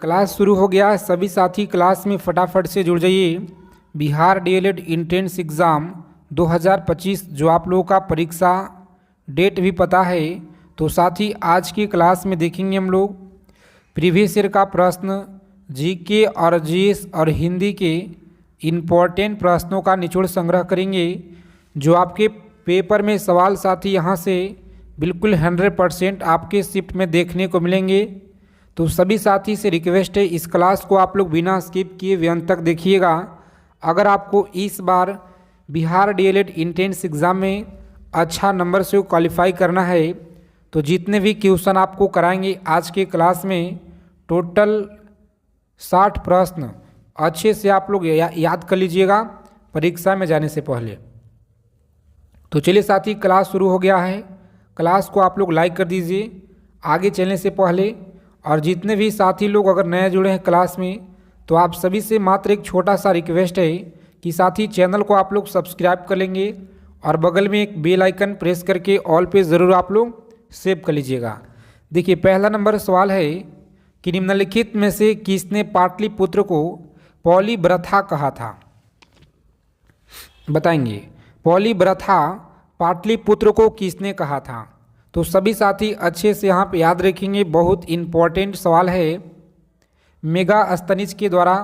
Class शुरू हो गया है। सभी साथी क्लास में फटाफट से जुड़ जाइए। बिहार डीएलएड इंट्रेंस एग्ज़ाम 2025 जो आप लोगों का परीक्षा डेट भी पता है, तो साथी आज की क्लास में देखेंगे हम लोग प्रीवियस ईयर का प्रश्न, जीके और जीएस और हिंदी के इम्पोर्टेंट प्रश्नों का निचोड़ संग्रह करेंगे। जो आपके पेपर में सवाल साथी यहाँ से बिल्कुल 100% आपके शिफ्ट में देखने को मिलेंगे। तो सभी साथी से रिक्वेस्ट है इस क्लास को आप लोग बिना स्किप किए वे अंत तक देखिएगा। अगर आपको इस बार बिहार डीएलएड इंट्रेंस एग्ज़ाम में अच्छा नंबर से क्वालिफाई करना है, तो जितने भी क्वेश्चन आपको कराएंगे आज के क्लास में टोटल 60 प्रश्न अच्छे से आप लोग याद कर लीजिएगा परीक्षा में जाने से पहले। तो चलिए साथी क्लास शुरू हो गया है। क्लास को आप लोग लाइक कर दीजिए आगे चलने से पहले। और जितने भी साथी लोग अगर नए जुड़े हैं क्लास में, तो आप सभी से मात्र एक छोटा सा रिक्वेस्ट है कि साथी चैनल को आप लोग सब्सक्राइब कर लेंगे और बगल में एक बेल आइकन प्रेस करके ऑल पे ज़रूर आप लोग सेव कर लीजिएगा। देखिए पहला नंबर सवाल है कि निम्नलिखित में से किसने पाटलिपुत्र को पॉलीब्रथा कहा था? बताएंगे पॉलीब्रथा पाटलिपुत्र को किसने कहा था? तो सभी साथी अच्छे से यहाँ पे याद रखेंगे, बहुत इम्पोर्टेंट सवाल है। मेगास्थनीज के द्वारा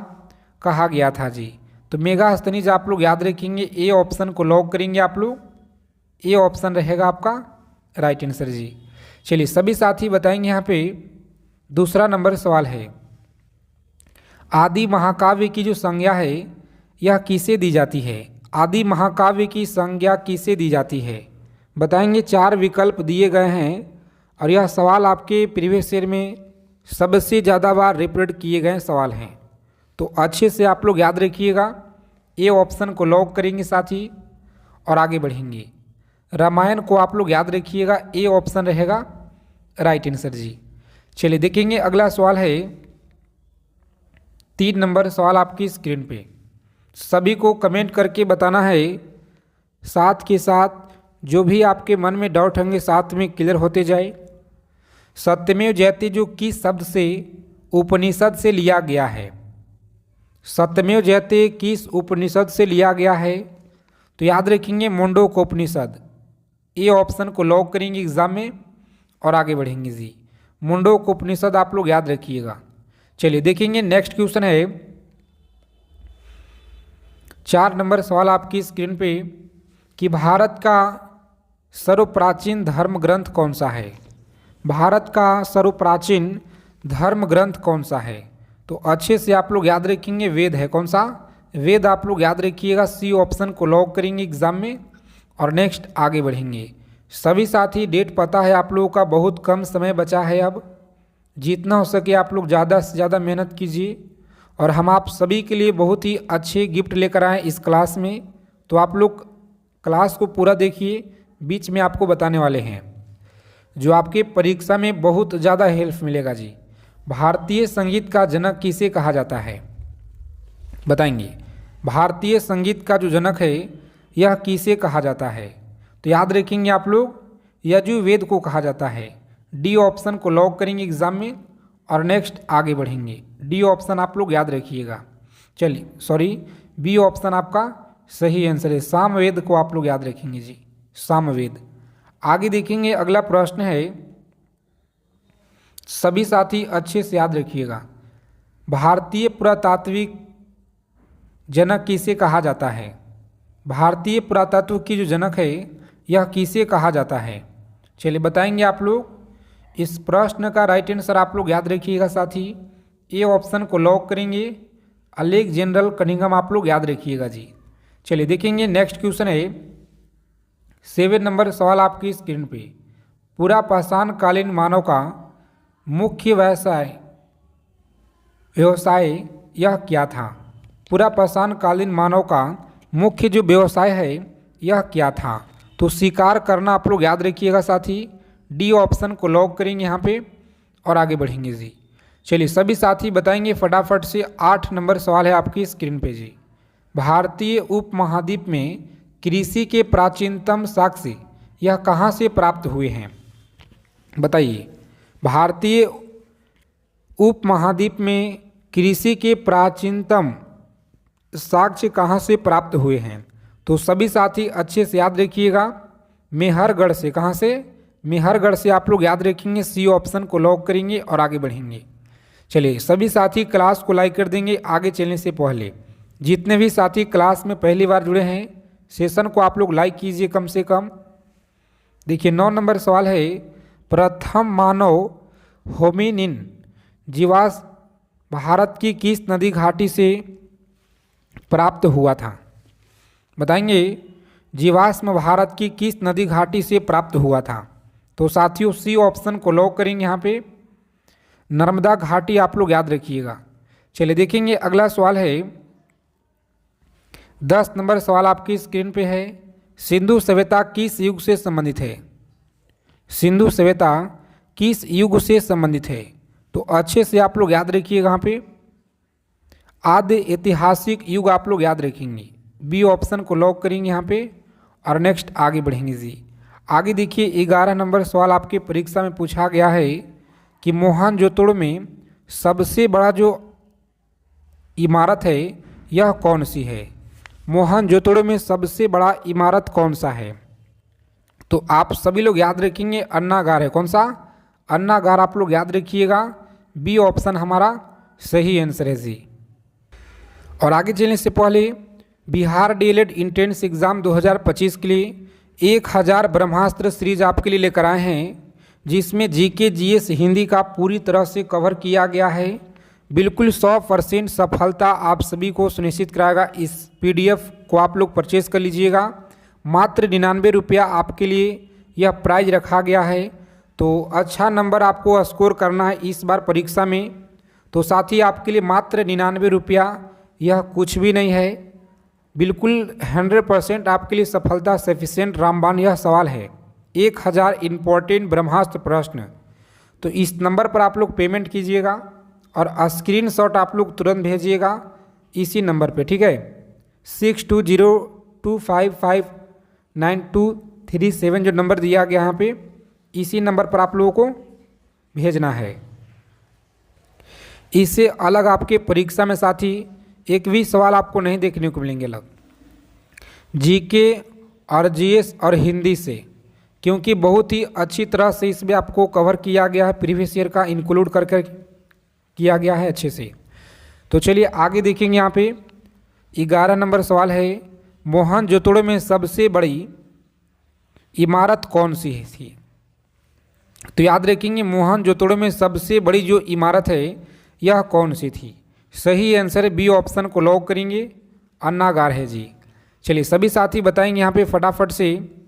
कहा गया था जी। तो मेगास्थनीज आप लोग याद रखेंगे। ए ऑप्शन को लॉक करेंगे आप लोग, ए ऑप्शन रहेगा आपका राइट आंसर जी। चलिए सभी साथी बताएंगे। यहाँ पे दूसरा नंबर सवाल है, आदि महाकाव्य की जो संज्ञा है यह किसे दी जाती है? आदि महाकाव्य की संज्ञा किसे दी जाती है? बताएंगे। 4 विकल्प दिए गए हैं और यह सवाल आपके प्रीवियस ईयर में सबसे ज़्यादा बार रिपीट किए गए सवाल हैं, तो अच्छे से आप लोग याद रखिएगा। ए ऑप्शन को लॉक करेंगे साथी और आगे बढ़ेंगे। रामायण को आप लोग याद रखिएगा, ए ऑप्शन रहेगा राइट आंसर जी। चलिए देखेंगे अगला सवाल है 3 नंबर सवाल आपकी स्क्रीन पे। सभी को कमेंट करके बताना है, साथ के साथ जो भी आपके मन में डाउट होंगे साथ में क्लियर होते जाए। सत्यमेव जयते जो किस शब्द से उपनिषद से लिया गया है? सत्यमेव जयते किस उपनिषद से लिया गया है? तो याद रखेंगे मुंडकोपनिषद। ए ऑप्शन को लॉक करेंगे एग्जाम में और आगे बढ़ेंगे जी। मुंडकोपनिषद आप लोग याद रखिएगा। चलिए देखेंगे नेक्स्ट क्वेश्चन है 4 नंबर सवाल आपकी स्क्रीन पे कि भारत का सर्वप्राचीन धर्म ग्रंथ कौन सा है? भारत का सर्वप्राचीन धर्म ग्रंथ कौन सा है? तो अच्छे से आप लोग याद रखेंगे, वेद है। कौन सा? वेद आप लोग याद रखिएगा। सी ऑप्शन को लॉक करेंगे एग्जाम में और नेक्स्ट आगे बढ़ेंगे। सभी साथी डेट पता है आप लोगों का, बहुत कम समय बचा है। अब जितना हो सके आप लोग ज़्यादा से ज़्यादा मेहनत कीजिए और हम आप सभी के लिए बहुत ही अच्छे गिफ्ट लेकर आए इस क्लास में। तो आप लोग क्लास को पूरा देखिए, बीच में आपको बताने वाले हैं जो आपके परीक्षा में बहुत ज़्यादा हेल्प मिलेगा जी। भारतीय संगीत का जनक किसे कहा जाता है? बताएंगे। भारतीय संगीत का जो जनक है यह किसे कहा जाता है? तो याद रखेंगे आप लोग, यजुर्वेद को कहा जाता है। डी ऑप्शन को लॉक करेंगे एग्जाम में और नेक्स्ट आगे बढ़ेंगे। डी ऑप्शन आप लोग याद रखिएगा। चलिए सॉरी, बी ऑप्शन आपका सही आंसर है। सामवेद को आप लोग याद रखेंगे जी, सामवेद। आगे देखेंगे अगला प्रश्न है, सभी साथी अच्छे से याद रखिएगा। भारतीय पुरातात्विक जनक किसे कहा जाता है? भारतीय पुरातत्व की जो जनक है यह किसे कहा जाता है? चलिए बताएंगे आप लोग। इस प्रश्न का राइट आंसर आप लोग याद रखिएगा साथी। ए ऑप्शन को लॉक करेंगे, अलेक्जेंडर कनिंघम आप लोग याद रखिएगा जी। चलिए देखेंगे नेक्स्ट क्वेश्चन है 7 नंबर सवाल आपकी स्क्रीन पे। पूरा पाषाण कालीन मानव का मुख्य व्यवसाय यह क्या था? पूरा पाषाण कालीन मानव का मुख्य जो व्यवसाय है यह क्या था? तो शिकार करना आप लोग याद रखिएगा साथी। डी ऑप्शन को लॉक करेंगे यहाँ पे और आगे बढ़ेंगे जी। चलिए सभी साथी बताएंगे फटाफट से। 8 नंबर सवाल है आपकी स्क्रीन पे जी। भारतीय उपमहाद्वीप में कृषि के प्राचीनतम साक्ष्य यह कहाँ से प्राप्त हुए हैं? बताइए। भारतीय उपमहाद्वीप में कृषि के प्राचीनतम साक्ष्य कहाँ से प्राप्त हुए हैं? तो सभी साथी अच्छे से याद रखिएगा, मेहरगढ़ से। कहाँ से? मेहरगढ़ से आप लोग याद रखेंगे, सी ऑप्शन को लॉक करेंगे और आगे बढ़ेंगे। चलिए सभी साथी क्लास को लाइक कर देंगे। आगे चलने से पहले जितने भी साथी क्लास में पहली बार जुड़े हैं, सेशन को आप लोग लाइक कीजिए कम से कम। देखिए 9 नंबर सवाल है, प्रथम मानव होमिनिन जीवाश्म भारत की किस नदी घाटी से प्राप्त हुआ था? बताएंगे, जीवाश्म भारत की किस नदी घाटी से प्राप्त हुआ था? तो साथियों सी ऑप्शन को लॉक करेंगे यहाँ पे, नर्मदा घाटी आप लोग याद रखिएगा। चलिए देखेंगे अगला सवाल है, 10 नंबर सवाल आपकी स्क्रीन पे है, सिंधु सभ्यता किस युग से संबंधित है? सिंधु सभ्यता किस युग से संबंधित है? तो अच्छे से आप लोग याद रखिएगा, यहाँ पे आद्य ऐतिहासिक युग आप लोग याद रखेंगे। बी ऑप्शन को लॉक करेंगे यहाँ पे और नेक्स्ट आगे बढ़ेंगे जी। आगे देखिए 11 नंबर सवाल आपके परीक्षा में पूछा गया है कि मोहनजोदड़ो में सबसे बड़ा जो इमारत है यह कौन सी है? मोहनजोदड़ो में सबसे बड़ा इमारत कौन सा है? तो आप सभी लोग याद रखेंगे अन्नागार है। कौन सा? अन्नागार आप लोग याद रखिएगा। बी ऑप्शन हमारा सही आंसर है जी। और आगे चलने से पहले बिहार डीएलएड इंट्रेंस एग्ज़ाम 2025 के लिए 1000 ब्रह्मास्त्र सीरीज आपके लिए लेकर आए हैं, जिसमें जीके जीएस हिंदी का पूरी तरह से कवर किया गया है। बिल्कुल 100% सफलता आप सभी को सुनिश्चित कराएगा। इस पीडीएफ को आप लोग परचेज कर लीजिएगा। मात्र 99 रुपया आपके लिए यह प्राइज रखा गया है। तो अच्छा नंबर आपको स्कोर करना है इस बार परीक्षा में, तो साथ ही आपके लिए मात्र 99 रुपया, यह कुछ भी नहीं है। बिल्कुल 100% आपके लिए सफलता सफिशिएंट रामबाण यह सवाल है। 1000 इम्पोर्टेंट ब्रह्मास्त्र प्रश्न। तो इस नंबर पर आप लोग पेमेंट कीजिएगा और स्क्रीनशॉट आप लोग तुरंत भेजिएगा इसी नंबर पे, ठीक है। 6202559237 जो नंबर दिया गया यहाँ पे, इसी नंबर पर आप लोगों को भेजना है। इससे अलग आपके परीक्षा में साथी एक भी सवाल आपको नहीं देखने को मिलेंगे अलग जीके और जीएस और हिंदी से, क्योंकि बहुत ही अच्छी तरह से इसमें आपको कवर किया गया है, प्रीवियस ईयर का इंक्लूड कर किया गया है अच्छे से। तो चलिए आगे देखेंगे। यहाँ पे 11 नंबर सवाल है, मोहनजोदड़ो में सबसे बड़ी इमारत कौन सी थी? तो याद रखेंगे मोहनजोदड़ो में सबसे बड़ी जो इमारत है यह कौन सी थी? सही आंसर बी ऑप्शन को लॉक करेंगे, अन्नागार है जी। चलिए सभी साथी बताएंगे यहाँ पे फटाफट से।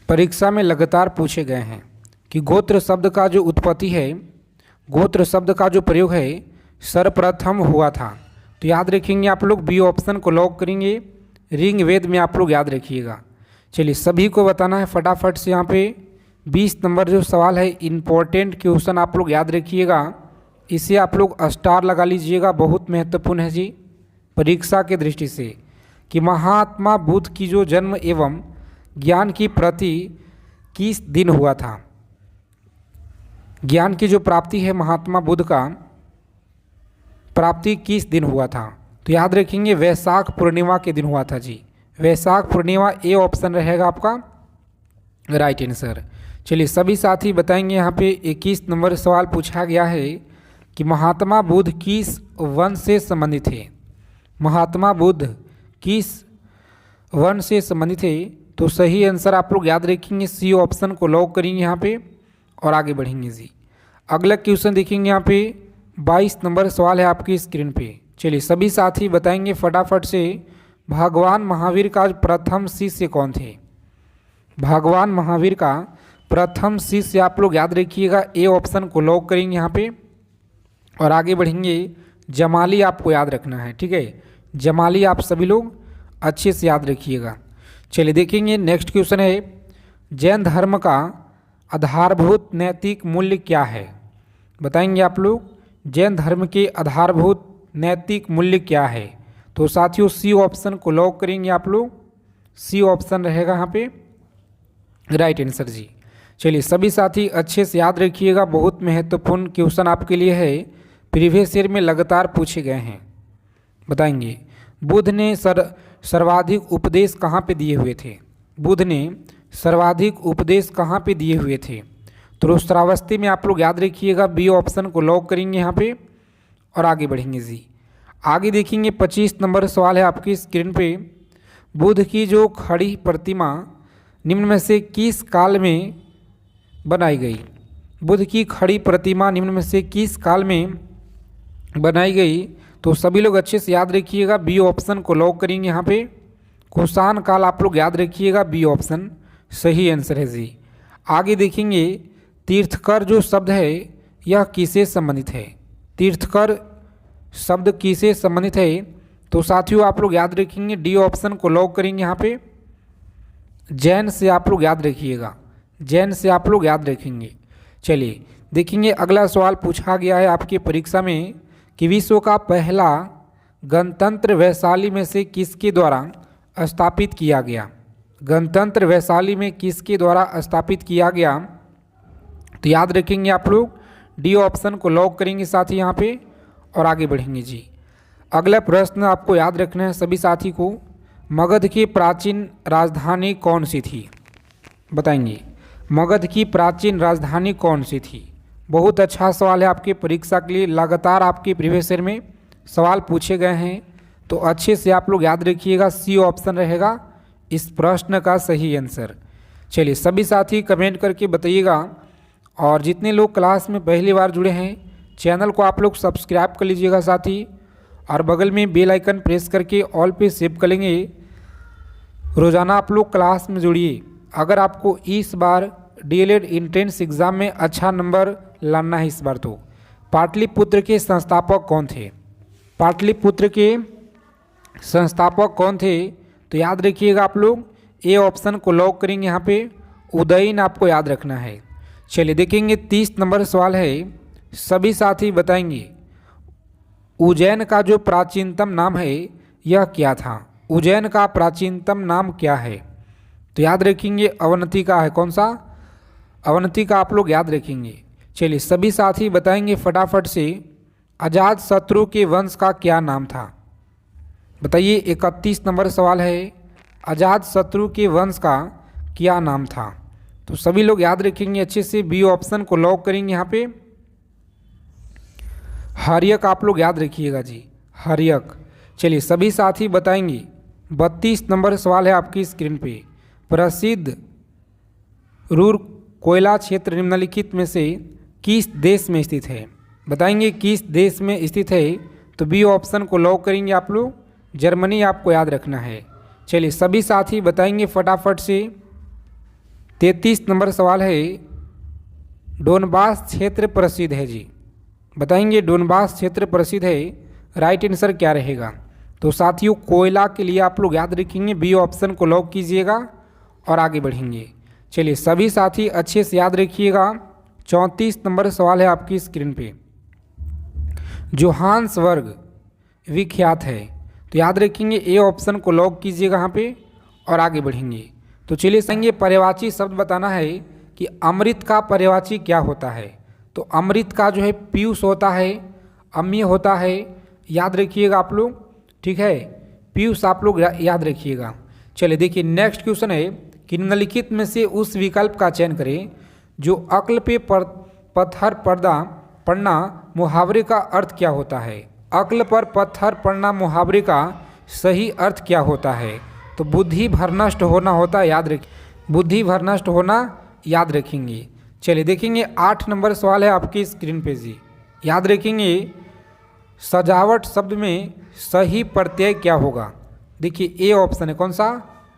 परीक्षा में लगातार पूछे गए हैं कि गोत्र शब्द का जो उत्पत्ति है, गोत्र शब्द का जो प्रयोग है सर्वप्रथम हुआ था। तो याद रखेंगे आप लोग, बी ऑप्शन को लॉक करेंगे, ऋग वेद में आप लोग याद रखिएगा। चलिए सभी को बताना है फटाफट से। यहाँ पे 20 नंबर जो सवाल है इम्पोर्टेंट क्वेश्चन आप लोग याद रखिएगा, इसे आप लोग स्टार लगा लीजिएगा, बहुत महत्वपूर्ण है जी परीक्षा के दृष्टि से। कि महात्मा बुद्ध की जो जन्म एवं ज्ञान की प्रति किस दिन हुआ था। ज्ञान की जो प्राप्ति है महात्मा बुद्ध का प्राप्ति किस दिन हुआ था। तो याद रखेंगे वैशाख पूर्णिमा के दिन हुआ था जी, वैशाख पूर्णिमा, ए ऑप्शन रहेगा आपका राइट आंसर। चलिए सभी साथी बताएंगे। यहाँ पे 21 नंबर सवाल पूछा गया है कि महात्मा बुद्ध किस वंश से संबंधित थे। महात्मा बुद्ध किस वंश से संबंधित थे। तो सही आंसर आप लोग याद रखेंगे, सी ऑप्शन को लॉक करेंगे यहाँ पे और आगे बढ़ेंगे जी। अगला क्वेश्चन देखेंगे, यहाँ पे 22 नंबर सवाल है आपकी स्क्रीन पे। चलिए सभी साथी बताएंगे फटाफट से, भगवान महावीर का प्रथम शिष्य कौन थे। भगवान महावीर का प्रथम शिष्य आप लोग याद रखिएगा, ए ऑप्शन को लॉक करेंगे यहाँ पे और आगे बढ़ेंगे। जमाली आपको याद रखना है, ठीक है, जमाली आप सभी लोग अच्छे से याद रखिएगा। चलिए देखेंगे नेक्स्ट क्वेश्चन है, जैन धर्म का आधारभूत नैतिक मूल्य क्या है। बताएंगे आप लोग जैन धर्म के आधारभूत नैतिक मूल्य क्या है। तो साथियों सी ऑप्शन को लॉक करेंगे आप लोग, सी ऑप्शन रहेगा यहाँ पे राइट आंसर जी। चलिए सभी साथी अच्छे से याद रखिएगा, बहुत महत्वपूर्ण क्वेश्चन आपके लिए है, प्रीवियस ईयर में लगातार पूछे गए हैं। बताएंगे बुद्ध ने सर्वाधिक उपदेश कहाँ पे दिए हुए थे। बुद्ध ने सर्वाधिक उपदेश कहाँ पे दिए हुए थे। तो श्रावस्ती में आप लोग याद रखिएगा, बी ऑप्शन को लॉक करेंगे यहाँ पे और आगे बढ़ेंगे जी। आगे देखेंगे 25 नंबर सवाल है आपकी स्क्रीन पे, बुद्ध की जो खड़ी प्रतिमा निम्न में से किस काल में बनाई गई। बुद्ध की खड़ी प्रतिमा निम्न में से किस काल में बनाई गई। तो सभी लोग अच्छे से याद रखिएगा, बी ऑप्शन को लॉक करेंगे यहाँ पे, कुषाण काल आप लोग याद रखिएगा, बी ऑप्शन सही आंसर है जी। आगे देखेंगे तीर्थकर जो शब्द है यह किससे संबंधित है। तीर्थकर शब्द किससे संबंधित है। तो साथियों आप लोग याद रखेंगे, डी ऑप्शन को लॉक करेंगे यहाँ पे, जैन से आप लोग याद रखिएगा, जैन से आप लोग याद रखेंगे। चलिए देखेंगे अगला सवाल पूछा गया है आपकी परीक्षा में कि विश्व का पहला गणतंत्र वैशाली में से किसके द्वारा स्थापित किया गया। गणतंत्र वैशाली में किसके द्वारा स्थापित किया गया। तो याद रखेंगे आप लोग, डी ऑप्शन को लॉक करेंगे साथी यहाँ पे और आगे बढ़ेंगे जी। अगला प्रश्न आपको याद रखना है सभी साथी को, मगध की प्राचीन राजधानी कौन सी थी। बताएंगे मगध की प्राचीन राजधानी कौन सी थी। बहुत अच्छा सवाल है आपके परीक्षा के लिए, लगातार आपके प्रीवियस ईयर में सवाल पूछे गए हैं, तो अच्छे से आप लोग याद रखिएगा, सी ऑप्शन रहेगा इस प्रश्न का सही आंसर। चलिए सभी साथी कमेंट करके बताइएगा, और जितने लोग क्लास में पहली बार जुड़े हैं चैनल को आप लोग सब्सक्राइब कर लीजिएगा साथी, और बगल में बेल आइकन प्रेस करके ऑल पे सेव कर लेंगे। रोज़ाना आप लोग क्लास में जुड़िए। अगर आपको इस बार डीएलएड एंट्रेंस एग्ज़ाम में अच्छा नंबर लाना है इस बार, तो पाटलिपुत्र के संस्थापक कौन थे। पाटलिपुत्र के संस्थापक कौन थे। तो याद रखिएगा आप लोग, ए ऑप्शन को लॉक करेंगे यहाँ पे, उदयन आपको याद रखना है। चलिए देखेंगे 30 नंबर सवाल है, सभी साथी बताएंगे उज्जैन का जो प्राचीनतम नाम है यह क्या था। उज्जैन का प्राचीनतम नाम क्या है। तो याद रखेंगे अवंती का है, कौन सा, अवंती का आप लोग याद रखेंगे। चलिए सभी साथी बताएंगे फटाफट से, अजात शत्रु के वंश का क्या नाम था। बताइए 31 नंबर सवाल है, अजात शत्रु के वंश का क्या नाम था। तो सभी लोग याद रखेंगे अच्छे से, बी ऑप्शन को लॉक करेंगे यहाँ पे, हर्यक आप लोग याद रखिएगा जी, हर्यक। चलिए सभी साथी बताएंगे 32 नंबर सवाल है आपकी स्क्रीन पे, प्रसिद्ध रूर कोयला क्षेत्र निम्नलिखित में से किस देश में स्थित है। बताएंगे किस देश में स्थित है। तो बी ऑप्शन को लॉक करेंगे आप लोग, जर्मनी आपको याद रखना है। चलिए सभी साथी बताएंगे फटाफट से, 33 नंबर सवाल है, डोनबास क्षेत्र प्रसिद्ध है जी, बताएंगे डोनबास क्षेत्र प्रसिद्ध है, राइट आंसर क्या रहेगा। तो साथियों कोयला के लिए आप लोग याद रखेंगे बी ऑप्शन को लॉक कीजिएगा और आगे बढ़ेंगे। चलिए सभी साथी अच्छे से याद रखिएगा। 34 नंबर सवाल है आपकी स्क्रीन पे, जोहान्सबर्ग विख्यात है, तो याद रखेंगे ए ऑप्शन को लॉक कीजिएगा यहाँ पे और आगे बढ़ेंगे। तो चलिए संगे पर्यायवाची शब्द बताना है कि अमृत का पर्यायवाची क्या होता है। तो अमृत का जो है पीयूष होता है, अम्य होता है, याद रखिएगा आप लोग, ठीक है, पीयूष आप लोग याद रखिएगा। चलिए देखिए नेक्स्ट क्वेश्चन है कि निम्नलिखित में से उस विकल्प का चयन करें जो अक्ल पे पत्थर पर्दा पड़ना मुहावरे का अर्थ क्या होता है। अक्ल पर पत्थर पड़ना मुहावरे का सही अर्थ क्या होता है। तो बुद्धि भ्रष्ट होना होता है, याद रखिए, बुद्धि भ्रष्ट होना याद रखेंगे। चलिए देखेंगे 8 नंबर सवाल है आपकी स्क्रीन पे जी, याद रखेंगे सजावट शब्द में सही प्रत्यय क्या होगा। देखिए ए ऑप्शन है, कौन सा,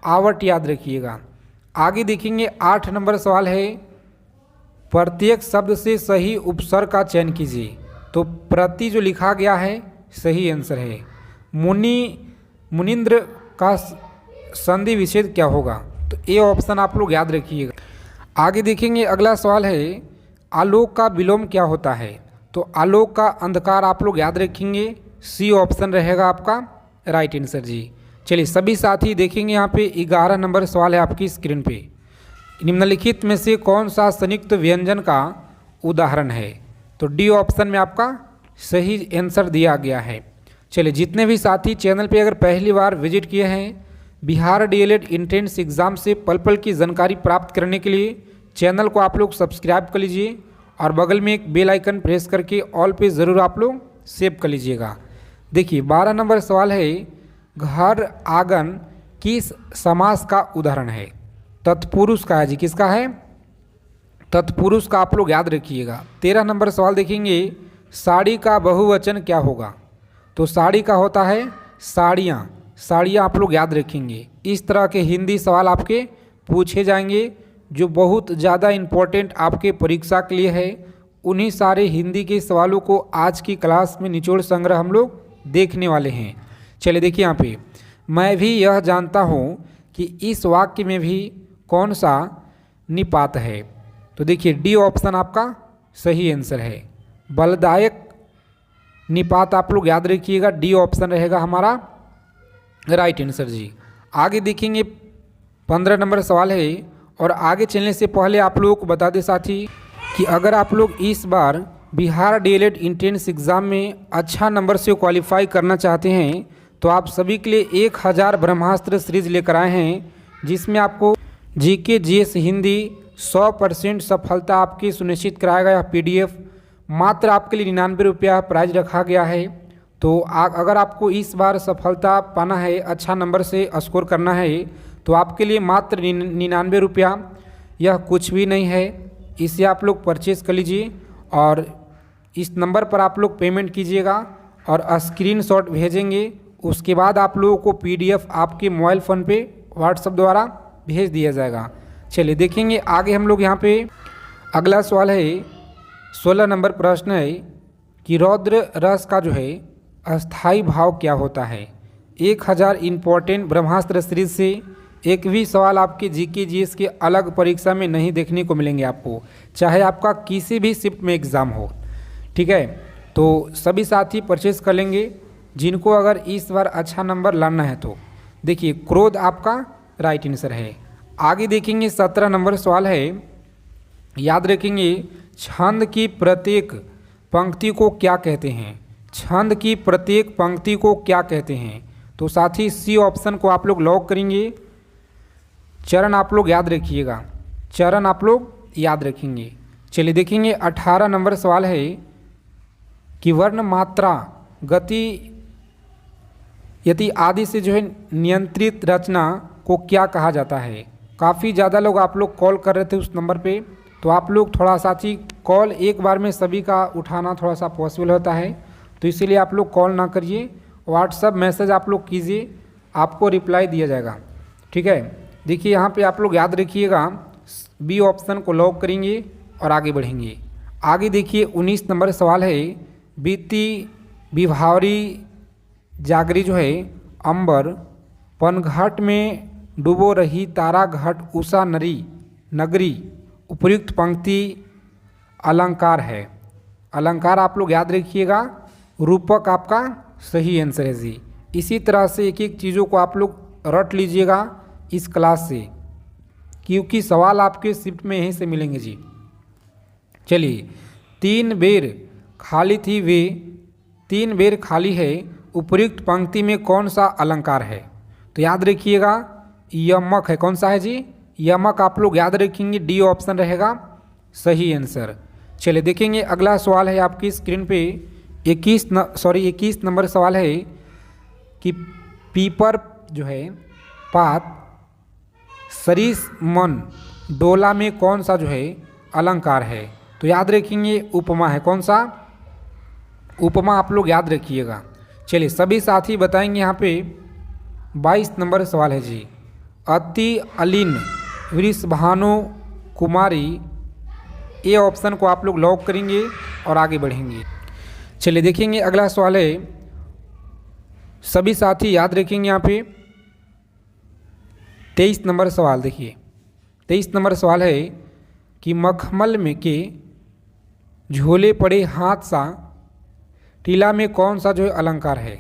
आवट, याद रखिएगा। आगे देखेंगे 8 नंबर सवाल है, प्रत्येक शब्द से सही उपसर्ग का चयन कीजिए। तो प्रति जो लिखा गया है सही आंसर है। मुनिंद्र का संधि विच्छेद क्या होगा। तो ए ऑप्शन आप लोग याद रखिएगा। आगे देखेंगे अगला सवाल है, आलोक का विलोम क्या होता है। तो आलोक का अंधकार आप लोग याद रखेंगे, सी ऑप्शन रहेगा आपका राइट आंसर जी। चलिए सभी साथी देखेंगे यहाँ पे 11 नंबर सवाल है आपकी स्क्रीन पे, निम्नलिखित में से कौन सा संयुक्त व्यंजन का उदाहरण है। तो डी ऑप्शन में आपका सही आंसर दिया गया है। चलिए जितने भी साथी चैनल पे अगर पहली बार विजिट किए हैं, बिहार डीएलएड एंट्रेंस एग्ज़ाम से पल पल की जानकारी प्राप्त करने के लिए चैनल को आप लोग सब्सक्राइब कर लीजिए और बगल में एक बेल आइकन प्रेस करके ऑल पे ज़रूर आप लोग सेव कर लीजिएगा। देखिए 12 नंबर सवाल है, घर आंगन किस समास का उदाहरण है। तत्पुरुष का है जी, किसका है, तत्पुरुष का आप लोग याद रखिएगा। 13 नंबर सवाल देखेंगे, साड़ी का बहुवचन क्या होगा। तो साड़ी का होता है साड़ियाँ, साड़ियाँ आप लोग याद रखेंगे। इस तरह के हिंदी सवाल आपके पूछे जाएंगे जो बहुत ज़्यादा इम्पोर्टेंट आपके परीक्षा के लिए है। उन्हीं सारे हिंदी के सवालों को आज की क्लास में निचोड़ संग्रह हम लोग देखने वाले हैं। चलिए देखिए यहाँ पे, मैं भी यह जानता हूँ कि इस वाक्य में भी कौन सा निपात है। तो देखिए डी ऑप्शन आपका सही आंसर है, बलदायक निपात आप लोग याद रखिएगा, डी ऑप्शन रहेगा हमारा राइट आंसर जी। आगे देखेंगे 15 नंबर सवाल है, और आगे चलने से पहले आप लोगों को बता दें साथी कि अगर आप लोग इस बार बिहार डीएलएड एंट्रेंस एग्ज़ाम में अच्छा नंबर से क्वालिफाई करना चाहते हैं तो आप सभी के लिए 1000 ब्रह्मास्त्र सीरीज लेकर आए हैं, जिसमें आपको जीके जीएस हिंदी 100% सफलता आपकी सुनिश्चित कराएगा। यह पीडीएफ मात्र आपके लिए 99 रुपया प्राइज रखा गया है। तो अगर आपको इस बार सफलता पाना है, अच्छा नंबर से स्कोर करना है, तो आपके लिए मात्र 99 रुपया, यह कुछ भी नहीं है। इसे आप लोग परचेज़ कर लीजिए और इस नंबर पर आप लोग पेमेंट कीजिएगा और स्क्रीनशॉट भेजेंगे। उसके बाद आप लोगों को पीडीएफ आपके मोबाइल फ़ोन पे व्हाट्सएप द्वारा भेज दिया जाएगा। चलिए देखेंगे आगे हम लोग यहाँ पे अगला सवाल है, 16 नंबर प्रश्न है कि रौद्र रस का जो है अस्थाई भाव क्या होता है। 1000 इम्पोर्टेंट ब्रह्मास्त्र सीरीज से एक भी सवाल आपके जीके जीएस के अलग परीक्षा में नहीं देखने को मिलेंगे आपको, चाहे आपका किसी भी शिफ्ट में एग्ज़ाम हो, ठीक है। तो सभी साथी परचेज कर लेंगे जिनको अगर इस बार अच्छा नंबर लाना है। तो देखिए क्रोध आपका राइट आंसर है। आगे देखेंगे 17 नंबर सवाल है, याद रखेंगे छंद की प्रत्येक पंक्ति को क्या कहते हैं। छंद की प्रत्येक पंक्ति को क्या कहते हैं। तो साथी सी ऑप्शन को आप लोग लॉक करेंगे। चरण आप लोग याद रखिएगा, चरण आप लोग याद रखेंगे। चलिए देखेंगे 18 नंबर सवाल है कि वर्ण मात्रा गति यति आदि से जो है नियंत्रित रचना को क्या कहा जाता है। काफ़ी ज़्यादा लोग आप लोग कॉल कर रहे थे उस नंबर पे, तो आप लोग थोड़ा साथी कॉल एक बार में सभी का उठाना थोड़ा सा पॉसिबल होता है, तो इसीलिए आप लोग कॉल ना करिए, व्हाट्सएप मैसेज आप लोग कीजिए, आपको रिप्लाई दिया जाएगा, ठीक है। देखिए यहाँ पे आप लोग याद रखिएगा बी ऑप्शन को लॉक करेंगे और आगे बढ़ेंगे। आगे देखिए 19 नंबर सवाल है, बीती विभावरी जागरी जो है अंबर पनघट में डूबो रही तारा घट उषा नरी नगरी। उपयुक्त पंक्ति अलंकार है। अलंकार आप लोग याद रखिएगा, रूपक आपका सही आंसर है जी। इसी तरह से एक एक चीज़ों को आप लोग रट लीजिएगा इस क्लास से, क्योंकि सवाल आपके शिफ्ट में यहीं से मिलेंगे जी। चलिए, 3 बेर खाली थी वे 3 बेर खाली है, उपयुक्त पंक्ति में कौन सा अलंकार है? तो याद रखिएगा यमक है। कौन सा है जी? यमक आप लोग याद रखेंगे, डी ऑप्शन रहेगा सही आंसर। चलिए देखेंगे अगला सवाल है आपकी स्क्रीन पे 21 नंबर सवाल है कि पीपर जो है पात सरिस मन डोला में कौन सा जो है अलंकार है? तो याद रखेंगे उपमा है। कौन सा? उपमा आप लोग याद रखिएगा। चलिए सभी साथी बताएंगे। यहाँ पे 22 नंबर सवाल है जी, अति अलीन वृषभानु कुमारी। ए ऑप्शन को आप लोग लॉक करेंगे और आगे बढ़ेंगे। चलिए देखेंगे अगला सवाल है, सभी साथी याद रखेंगे। यहाँ पे 23 नंबर सवाल देखिए, 23 नंबर सवाल है कि मखमल में के झोले पड़े हाथ सा टीला में कौन सा जो है अलंकार है?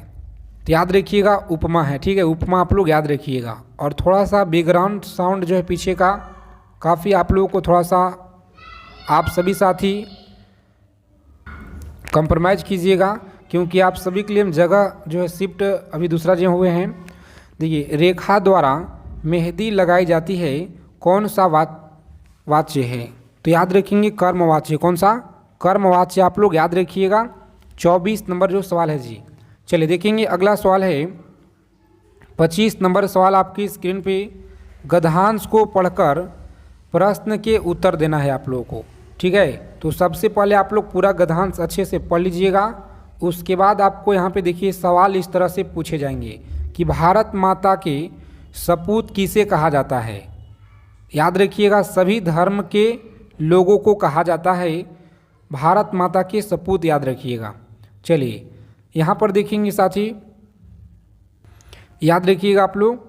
तो याद रखिएगा उपमा है। ठीक है, उपमा आप लोग याद रखिएगा। और थोड़ा सा बैकग्राउंड साउंड जो है पीछे का काफ़ी आप लोगों को थोड़ा सा आप सभी साथी कंप्रोमाइज़ कीजिएगा, क्योंकि आप सभी के लिए हम जगह जो है शिफ्ट अभी दूसरा जगह हुए हैं। देखिए, रेखा द्वारा मेहंदी लगाई जाती है, कौन सा वाच्य है? तो याद रखेंगे कर्मवाच्य। कौन सा? कर्मवाच्य आप लोग याद रखिएगा। 24 नंबर जो सवाल है जी। चलिए देखेंगे अगला सवाल है 25 नंबर सवाल आपकी स्क्रीन पे, गद्यांश को पढ़कर प्रश्न के उत्तर देना है आप लोगों को। ठीक है, तो सबसे पहले आप लोग पूरा गद्यांश अच्छे से पढ़ लीजिएगा। उसके बाद आपको यहाँ पे देखिए सवाल इस तरह से पूछे जाएंगे कि भारत माता के सपूत किसे कहा जाता है? याद रखिएगा सभी धर्म के लोगों को कहा जाता है भारत माता के सपूत, याद रखिएगा। चलिए यहाँ पर देखेंगे साथी, याद रखिएगा आप लोग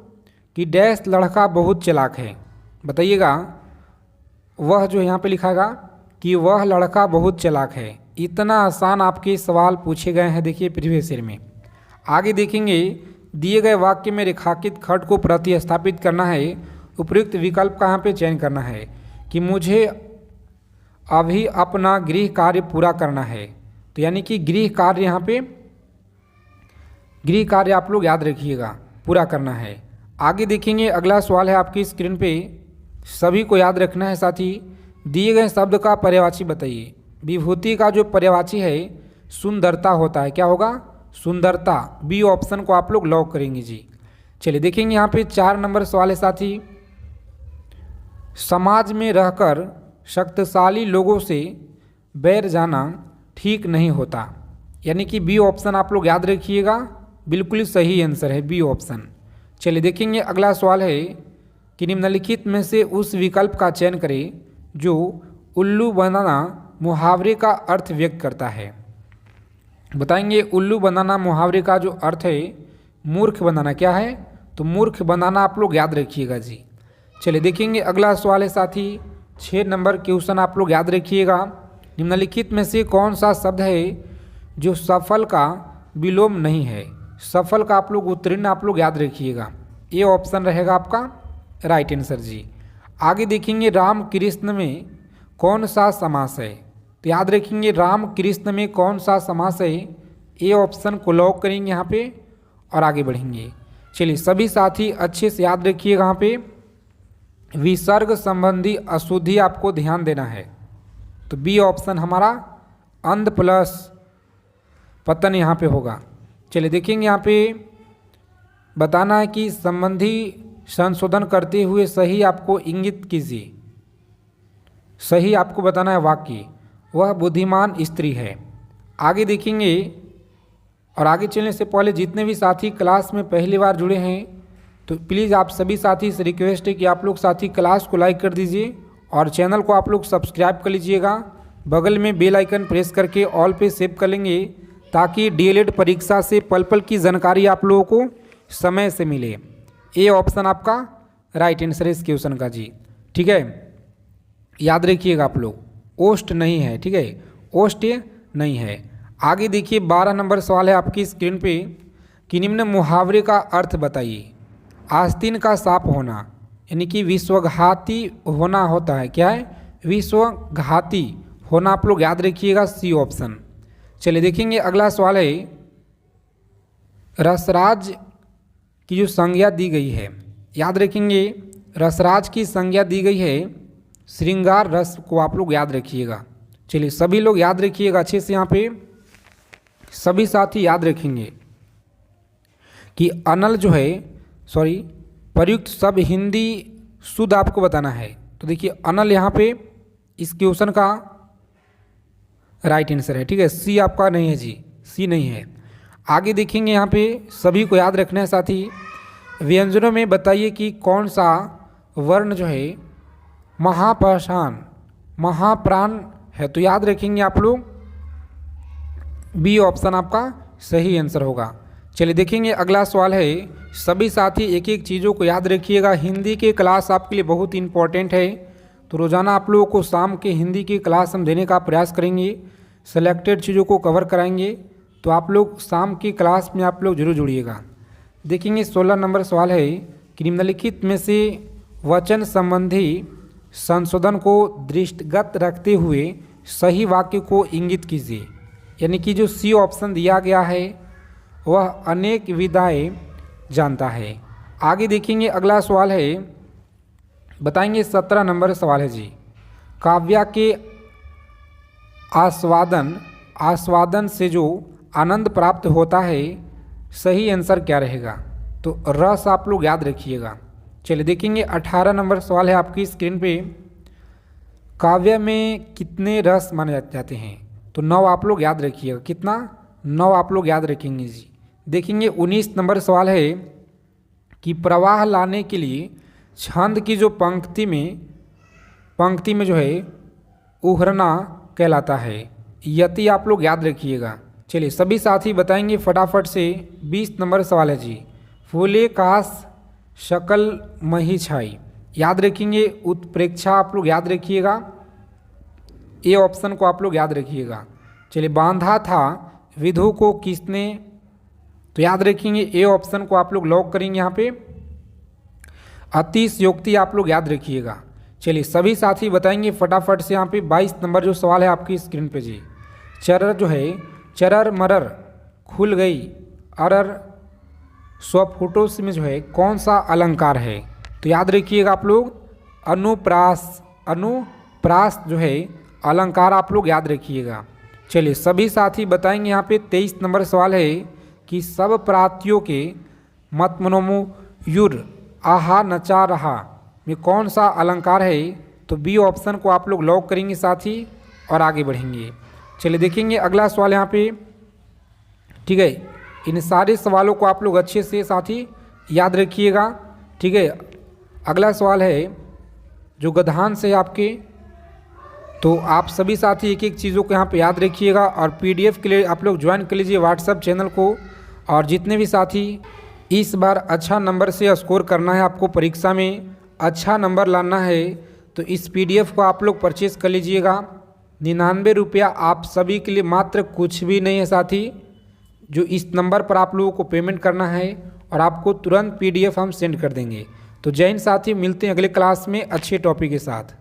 कि डैश लड़का बहुत चालाक है। बताइएगा, वह जो यहाँ पे लिखाएगा कि वह लड़का बहुत चालाक है। इतना आसान आपके सवाल पूछे गए हैं देखिए प्रीवियस ईयर में। आगे देखेंगे, दिए गए वाक्य में रेखांकित खंड को प्रतिस्थापित करना है। उपयुक्त विकल्प का यहाँ पे चयन करना है कि मुझे अभी अपना गृह कार्य पूरा करना है। तो यानी कि गृह कार्य यहाँ पे गृह कार्य आप लोग याद रखिएगा पूरा करना है। आगे देखेंगे अगला सवाल है आपकी स्क्रीन पे, सभी को याद रखना है साथी। दिए गए शब्द का पर्यायवाची बताइए। विभूति का जो पर्यायवाची है सुंदरता होता है। क्या होगा? सुंदरता। बी ऑप्शन को आप लोग लॉक करेंगे जी। चलिए देखेंगे यहाँ पे 4 नंबर सवाल है साथी, समाज में रहकर शक्तिशाली लोगों से बैर जाना ठीक नहीं होता। यानी कि बी ऑप्शन आप लोग याद रखिएगा, बिल्कुल सही आंसर है बी ऑप्शन। चलिए देखेंगे अगला सवाल है कि निम्नलिखित में से उस विकल्प का चयन करें जो उल्लू बनाना मुहावरे का अर्थ व्यक्त करता है। बताएंगे उल्लू बनाना मुहावरे का जो अर्थ है मूर्ख बनाना क्या है? तो मूर्ख बनाना आप लोग याद रखिएगा जी। चलिए देखेंगे अगला सवाल है साथी 6 नंबर क्वेश्चन आप लोग याद रखिएगा। निम्नलिखित में से कौन सा शब्द है जो सफल का विलोम नहीं है? सफल का आप लोग उत्तीर्ण आप लोग याद रखिएगा। ये ऑप्शन रहेगा आपका राइट आंसर जी। आगे देखेंगे राम कृष्ण में कौन सा समास है? तो याद रखेंगे राम कृष्ण में कौन सा समास है? ए ऑप्शन को लॉक करेंगे यहाँ पे और आगे बढ़ेंगे। चलिए सभी साथी अच्छे से याद रखिएगा, यहाँ पे विसर्ग संबंधी अशुद्धि आपको ध्यान देना है। तो बी ऑप्शन हमारा अंध प्लस पतन यहाँ पे होगा। चलिए देखेंगे यहाँ पे बताना है कि संबंधी संशोधन करते हुए सही आपको इंगित कीजिए। सही आपको बताना है वाक्य, वह बुद्धिमान स्त्री है। आगे देखेंगे और आगे चलने से पहले जितने भी साथी क्लास में पहली बार जुड़े हैं तो प्लीज़ आप सभी साथी से रिक्वेस्ट है कि आप लोग साथी क्लास को लाइक कर दीजिए और चैनल को आप लोग सब्सक्राइब कर लीजिएगा। बगल में बेल आइकन प्रेस करके ऑल पे सेव कर लेंगे ताकि डीएलएड परीक्षा से पल पल की जानकारी आप लोगों को समय से मिले। ए ऑप्शन आपका राइट आंसर है इस क्वेश्चन का जी। ठीक है, याद रखिएगा आप लोग, ओस्ट नहीं है। ठीक है, ओस्ट नहीं है। आगे देखिए 12 नंबर सवाल है आपकी स्क्रीन पे कि निम्न मुहावरे का अर्थ बताइए। आस्तीन का सांप होना यानी कि विश्वघाती होना होता है। क्या है? विश्वघाती होना। आप लोग याद रखिएगा, सी ऑप्शन। चलिए देखेंगे अगला सवाल है, रसराज की जो संज्ञा दी गई है, याद रखेंगे रसराज की संज्ञा दी गई है श्रृंगार रस को आप लोग याद रखिएगा। चलिए सभी लोग याद रखिएगा अच्छे से, यहाँ पे सभी साथी याद रखेंगे कि अनल जो है प्रयुक्त शब्द हिंदी शुद्ध आपको बताना है। तो देखिए अनल यहाँ पे इस क्वेश्चन का राइट आंसर है। ठीक है, सी आपका नहीं है जी, सी नहीं है। आगे देखेंगे यहाँ पे सभी को याद रखना है साथी। व्यंजनों में बताइए कि कौन सा वर्ण जो है महाप्राण है। तो याद रखेंगे आप लोग, बी ऑप्शन आपका सही आंसर होगा। चलिए देखेंगे अगला सवाल है, सभी साथी एक एक चीज़ों को याद रखिएगा। हिंदी के क्लास आपके लिए बहुत इंपॉर्टेंट है, तो रोज़ाना आप लोगों को शाम के हिंदी की क्लास हम देने का प्रयास करेंगे। सेलेक्टेड चीज़ों को कवर कराएंगे, तो आप लोग शाम की क्लास में आप लोग जरूर जुड़िएगा। देखेंगे 16 नंबर सवाल है कि निम्नलिखित में से वचन संबंधी संशोधन को दृष्टिगत रखते हुए सही वाक्य को इंगित कीजिए। यानी कि जो सी ऑप्शन दिया गया है वह अनेक विधाएं जानता है। आगे देखेंगे अगला सवाल है, बताएंगे 17 नंबर सवाल है जी, काव्य के आस्वादन से जो आनंद प्राप्त होता है, सही आंसर क्या रहेगा? तो रस आप लोग याद रखिएगा। चलिए देखेंगे 18 नंबर सवाल है आपकी स्क्रीन पे, काव्य में कितने रस माने जाते हैं? तो 9 आप लोग याद रखिएगा। कितना? 9 आप लोग याद रखेंगे जी। देखेंगे 19 नंबर सवाल है कि प्रवाह लाने के लिए छंद की जो पंक्ति में जो है उहरना कहलाता है। यति आप लोग याद रखिएगा। चलिए सभी साथी बताएंगे फटाफट से। 20 नंबर सवाल है जी, फूले काश शकल मही छाई, याद रखेंगे उत्प्रेक्षा आप लोग याद रखिएगा। ए ऑप्शन को आप लोग याद रखिएगा। चलिए बांधा था विधु को किसने, तो याद रखेंगे ए ऑप्शन को आप लोग लॉक करेंगे यहाँ पे। अतिशयोक्ति आप लोग याद रखिएगा। चलिए सभी साथी बताएंगे फटाफट से यहाँ पे। 22 नंबर जो सवाल है आपकी स्क्रीन पे जी, चरर जो है चरर मरर खुल गई अरर स्वफुटों में जो है कौन सा अलंकार है? तो याद रखिएगा आप लोग अनुप्रास जो है अलंकार आप लोग याद रखिएगा। चलिए सभी साथी बताएंगे यहाँ पे 23 नंबर सवाल है कि सब प्रातियों के मत मनोमुयुर आहा नचा रहा में कौन सा अलंकार है? तो बी ऑप्शन को आप लोग लॉक करेंगे साथी और आगे बढ़ेंगे। चलिए देखेंगे अगला सवाल यहाँ पे। ठीक है, इन सारे सवालों को आप लोग अच्छे से साथी याद रखिएगा। ठीक है, अगला सवाल है जो गधांश है आपके, तो आप सभी साथी एक एक चीज़ों को यहाँ पे याद रखिएगा और पीडीएफ के लिए आप लोग ज्वाइन कर लीजिए व्हाट्सएप चैनल को। और जितने भी साथी इस बार अच्छा नंबर से स्कोर करना है, आपको परीक्षा में अच्छा नंबर लाना है, तो इस पीडीएफ को आप लोग परचेस कर लीजिएगा। 99 रुपया आप सभी के लिए मात्र कुछ भी नहीं है साथी, जो इस नंबर पर आप लोगों को पेमेंट करना है और आपको तुरंत पीडीएफ हम सेंड कर देंगे। तो जय हिंद साथी, मिलते हैं अगले क्लास में अच्छे टॉपिक के साथ।